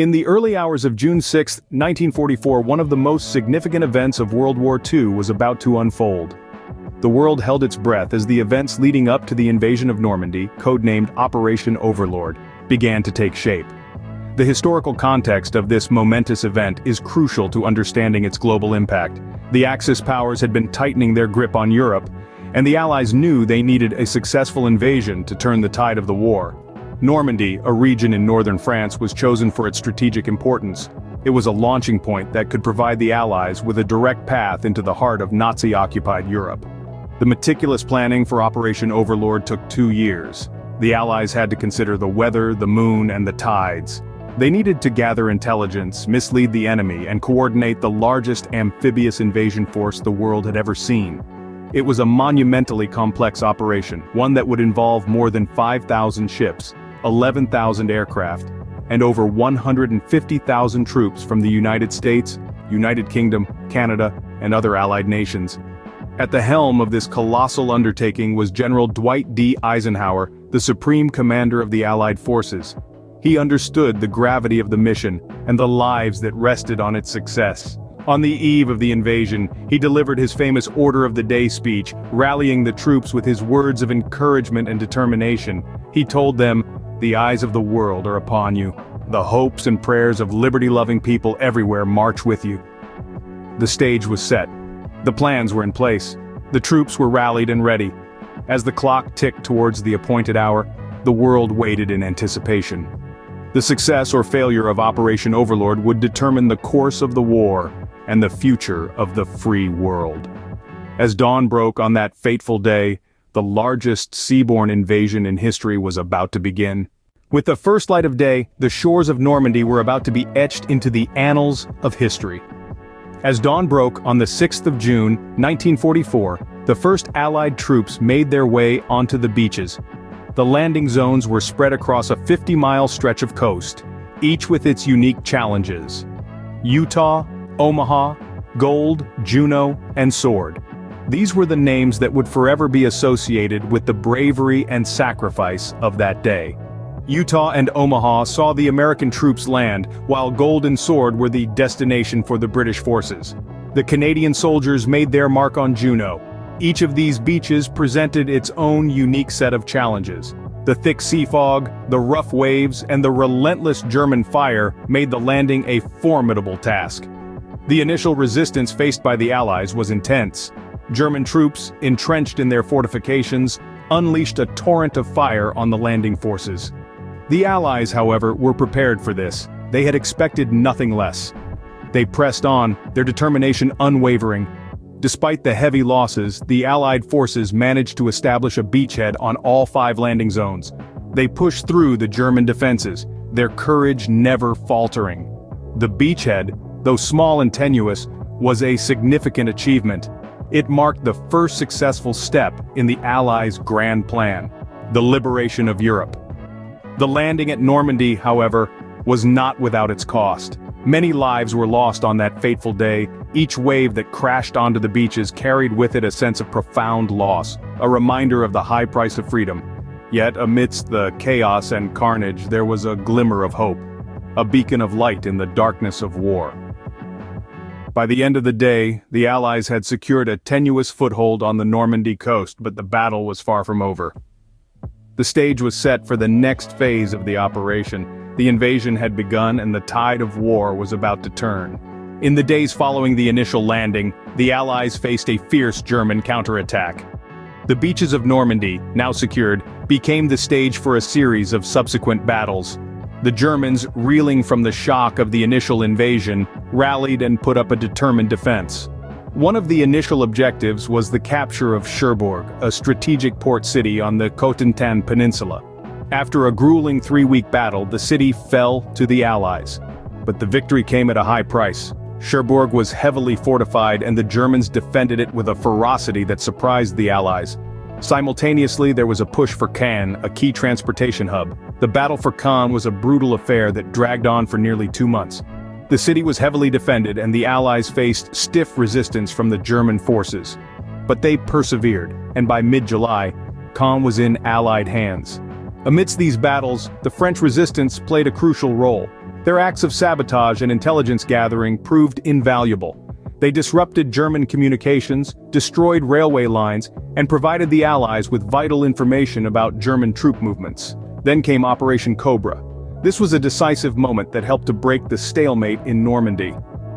In the early hours of June 6, 1944, one of the most significant events of World War II was about to unfold. The world held its breath as the events leading up to the invasion of Normandy, codenamed Operation Overlord, began to take shape. The historical context of this momentous event is crucial to understanding its global impact. The Axis powers had been tightening their grip on Europe, and the Allies knew they needed a successful invasion to turn the tide of the war. Normandy, a region in northern France, was chosen for its strategic importance. It was a launching point that could provide the Allies with a direct path into the heart of Nazi-occupied Europe. The meticulous planning for Operation Overlord took 2 years. The Allies had to consider the weather, the moon, and the tides. They needed to gather intelligence, mislead the enemy, and coordinate the largest amphibious invasion force the world had ever seen. It was a monumentally complex operation, one that would involve more than 5,000 ships, 11,000 aircraft, and over 150,000 troops from the United States, United Kingdom, Canada, and other allied nations. At the helm of this colossal undertaking was General Dwight D. Eisenhower, the supreme commander of the Allied forces. He understood the gravity of the mission and the lives that rested on its success. On the eve of the invasion, he delivered his famous Order of the Day speech, rallying the troops with his words of encouragement and determination. He told them, "The eyes of the world are upon you. The hopes and prayers of liberty-loving people everywhere march with you." The stage was set. The plans were in place. The troops were rallied and ready. As the clock ticked towards the appointed hour, the world waited in anticipation. The success or failure of Operation Overlord would determine the course of the war and the future of the free world. As dawn broke on that fateful day, the largest seaborne invasion in history was about to begin. With the first light of day, the shores of Normandy were about to be etched into the annals of history. As dawn broke on the 6th of June, 1944, the first Allied troops made their way onto the beaches. The landing zones were spread across a 50-mile stretch of coast, each with its unique challenges. Utah, Omaha, Gold, Juno, and Sword. These were the names that would forever be associated with the bravery and sacrifice of that day. Utah and Omaha saw the American troops land, while Gold and Sword were the destination for the British forces. The Canadian soldiers made their mark on Juno. Each of these beaches presented its own unique set of challenges. The thick sea fog, the rough waves, and the relentless German fire made the landing a formidable task. The initial resistance faced by the Allies was intense. German troops, entrenched in their fortifications, unleashed a torrent of fire on the landing forces. The Allies, however, were prepared for this. They had expected nothing less. They pressed on, their determination unwavering. Despite the heavy losses, the Allied forces managed to establish a beachhead on all 5 landing zones. They pushed through the German defenses, their courage never faltering. The beachhead, though small and tenuous, was a significant achievement. It marked the first successful step in the Allies' grand plan, the liberation of Europe. The landing at Normandy, however, was not without its cost. Many lives were lost on that fateful day. Each wave that crashed onto the beaches carried with it a sense of profound loss, a reminder of the high price of freedom. Yet amidst the chaos and carnage there was a glimmer of hope, a beacon of light in the darkness of war. By the end of the day, the Allies had secured a tenuous foothold on the Normandy coast, but the battle was far from over. The stage was set for the next phase of the operation. The invasion had begun and the tide of war was about to turn. In the days following the initial landing, the Allies faced a fierce German counterattack. The beaches of Normandy, now secured, became the stage for a series of subsequent battles. The Germans, reeling from the shock of the initial invasion, rallied and put up a determined defense. One of the initial objectives was the capture of Cherbourg, a strategic port city on the Cotentin Peninsula. After a grueling 3-week battle, the city fell to the Allies. But the victory came at a high price. Cherbourg was heavily fortified and the Germans defended it with a ferocity that surprised the Allies. Simultaneously, there was a push for Caen, a key transportation hub. The battle for Caen was a brutal affair that dragged on for nearly 2 months. The city was heavily defended and the Allies faced stiff resistance from the German forces. But they persevered, and by mid-July, Caen was in Allied hands. Amidst these battles, the French resistance played a crucial role. Their acts of sabotage and intelligence gathering proved invaluable. They disrupted German communications, destroyed railway lines, and provided the Allies with vital information about German troop movements. Then came Operation Cobra. This was a decisive moment that helped to break the stalemate in Normandy.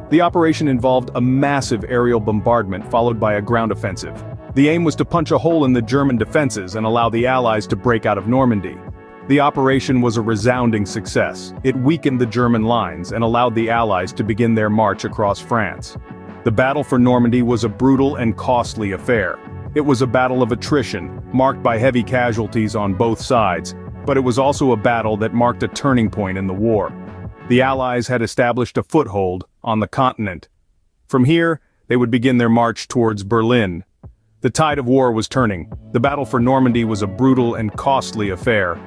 The operation involved a massive aerial bombardment followed by a ground offensive. The aim was to punch a hole in the German defenses and allow the Allies to break out of Normandy. The operation was a resounding success. It weakened the German lines and allowed the Allies to begin their march across France. The battle for Normandy was a brutal and costly affair. It was a battle of attrition, marked by heavy casualties on both sides, but it was also a battle that marked a turning point in the war. The Allies had established a foothold on the continent. From here, they would begin their march towards Berlin. The tide of war was turning. The battle for Normandy was a brutal and costly affair,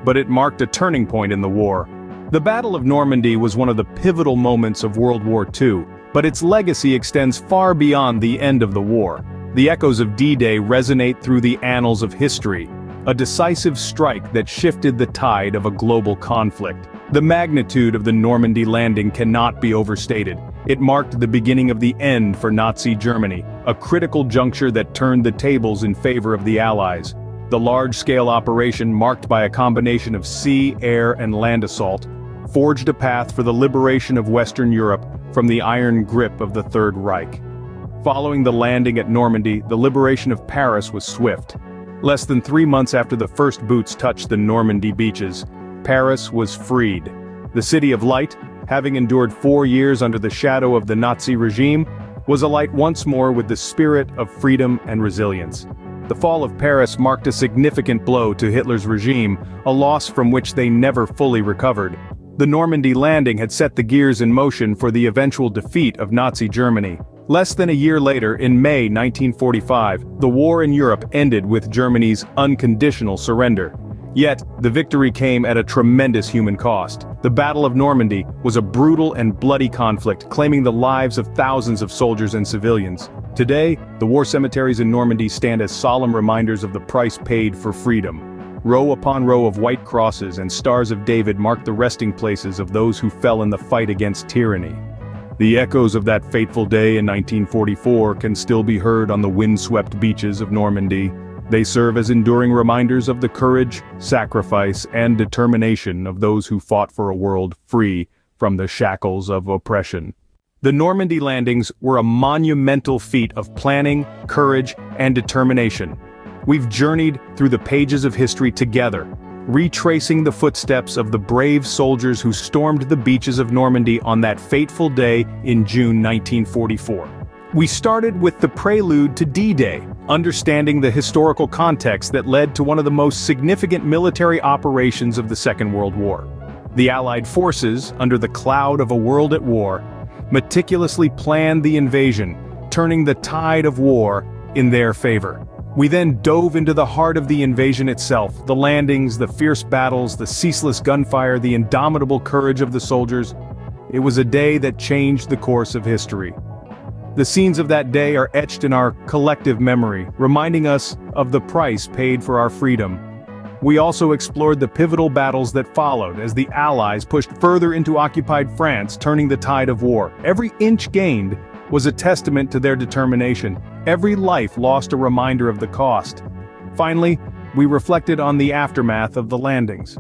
but it marked a turning point in the war. The Battle of Normandy was one of the pivotal moments of World War II, but its legacy extends far beyond the end of the war. The echoes of D-Day resonate through the annals of history, a decisive strike that shifted the tide of a global conflict. The magnitude of the Normandy Landing cannot be overstated. It marked the beginning of the end for Nazi Germany, a critical juncture that turned the tables in favor of the Allies. The large-scale operation, marked by a combination of sea, air, and land assault, forged a path for the liberation of Western Europe from the iron grip of the Third Reich. Following the landing at Normandy, the liberation of Paris was swift. Less than 3 months after the first boots touched the Normandy beaches, Paris was freed. The City of Light, having endured 4 years under the shadow of the Nazi regime, was alight once more with the spirit of freedom and resilience. The fall of Paris marked a significant blow to Hitler's regime, a loss from which they never fully recovered. The Normandy Landing had set the gears in motion for the eventual defeat of Nazi Germany. Less than a year later, in May 1945, the war in Europe ended with Germany's unconditional surrender. Yet, the victory came at a tremendous human cost. The Battle of Normandy was a brutal and bloody conflict, claiming the lives of thousands of soldiers and civilians. Today, the war cemeteries in Normandy stand as solemn reminders of the price paid for freedom. Row upon row of white crosses and stars of David mark the resting places of those who fell in the fight against tyranny. The echoes of that fateful day in 1944 can still be heard on the windswept beaches of Normandy. They serve as enduring reminders of the courage, sacrifice, and determination of those who fought for a world free from the shackles of oppression. The Normandy landings were a monumental feat of planning, courage, and determination. We've journeyed through the pages of history together, retracing the footsteps of the brave soldiers who stormed the beaches of Normandy on that fateful day in June 1944. We started with the prelude to D-Day, understanding the historical context that led to one of the most significant military operations of the Second World War. The Allied forces, under the cloud of a world at war, meticulously planned the invasion, turning the tide of war in their favor. We then dove into the heart of the invasion itself, the landings, the fierce battles, the ceaseless gunfire, the indomitable courage of the soldiers. It was a day that changed the course of history. The scenes of that day are etched in our collective memory, reminding us of the price paid for our freedom. We also explored the pivotal battles that followed as the Allies pushed further into occupied France, turning the tide of war. Every inch gained was a testament to their determination. Every life lost a reminder of the cost. Finally, we reflected on the aftermath of the landings.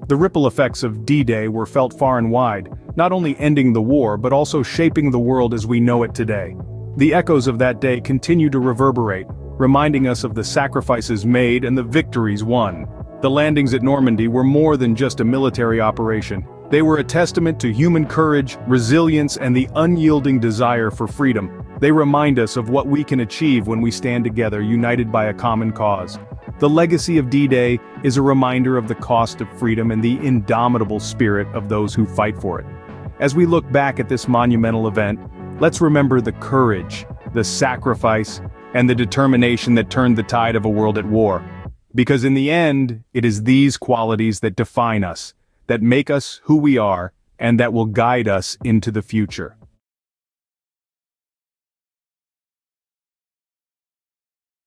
The ripple effects of D-Day were felt far and wide, not only ending the war but also shaping the world as we know it today. The echoes of that day continue to reverberate, reminding us of the sacrifices made and the victories won. The landings at Normandy were more than just a military operation. They were a testament to human courage, resilience, and the unyielding desire for freedom. They remind us of what we can achieve when we stand together, united by a common cause. The legacy of D-Day is a reminder of the cost of freedom and the indomitable spirit of those who fight for it. As we look back at this monumental event, let's remember the courage, the sacrifice, and the determination that turned the tide of a world at war. Because in the end, it is these qualities that define us, that make us who we are, and that will guide us into the future.